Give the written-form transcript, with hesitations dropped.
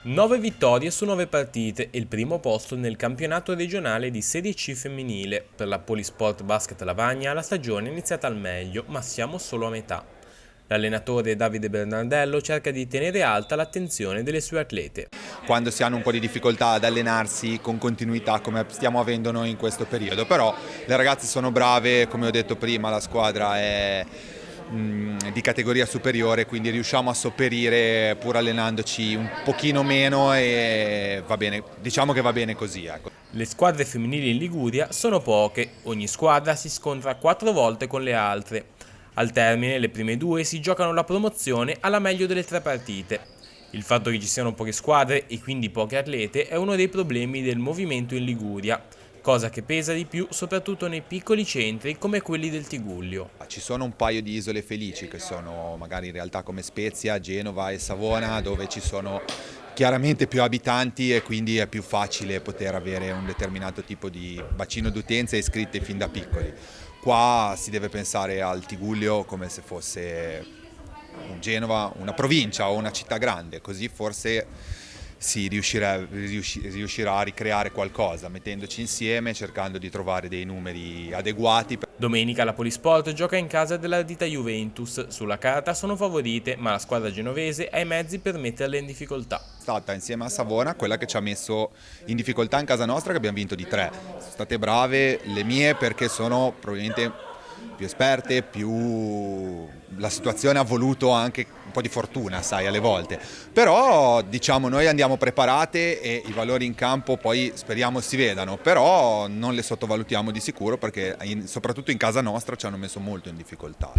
9 vittorie su 9 partite e il primo posto nel campionato regionale di Serie C femminile. Per la Polisport Basket Lavagna la stagione è iniziata al meglio, ma siamo solo a metà. L'allenatore Davide Bernardello cerca di tenere alta l'attenzione delle sue atlete. Quando si hanno un po' di difficoltà ad allenarsi con continuità come stiamo avendo noi in questo periodo, però le ragazze sono brave, come ho detto prima la squadra è di categoria superiore, quindi riusciamo a sopperire pur allenandoci un pochino meno e va bene, diciamo che va bene così, ecco. Le squadre femminili in Liguria sono poche, ogni squadra si scontra 4 volte con le altre. Al termine le prime due si giocano la promozione alla meglio delle 3 partite. Il fatto che ci siano poche squadre e quindi poche atlete è uno dei problemi del movimento in Liguria, cosa che pesa di più soprattutto nei piccoli centri come quelli del Tigullio. Ci sono un paio di isole felici che sono magari in realtà come Spezia, Genova e Savona, dove ci sono chiaramente più abitanti e quindi è più facile poter avere un determinato tipo di bacino d'utenza iscritte fin da piccoli. Qua si deve pensare al Tigullio come se fosse un Genova, una provincia o una città grande, così forse si riuscirà a ricreare qualcosa, mettendoci insieme, cercando di trovare dei numeri adeguati. Domenica la Polisport gioca in casa dell'Ardita Juventus. Sulla carta sono favorite, ma la squadra genovese ha i mezzi per metterle in difficoltà. È stata insieme a Savona quella che ci ha messo in difficoltà in casa nostra, che abbiamo vinto di 3. Sono state brave le mie perché sono probabilmente più esperte, la situazione ha voluto anche un po' di fortuna, sai, alle volte. Però diciamo noi andiamo preparate e i valori in campo poi speriamo si vedano, però non le sottovalutiamo di sicuro perché soprattutto in casa nostra ci hanno messo molto in difficoltà.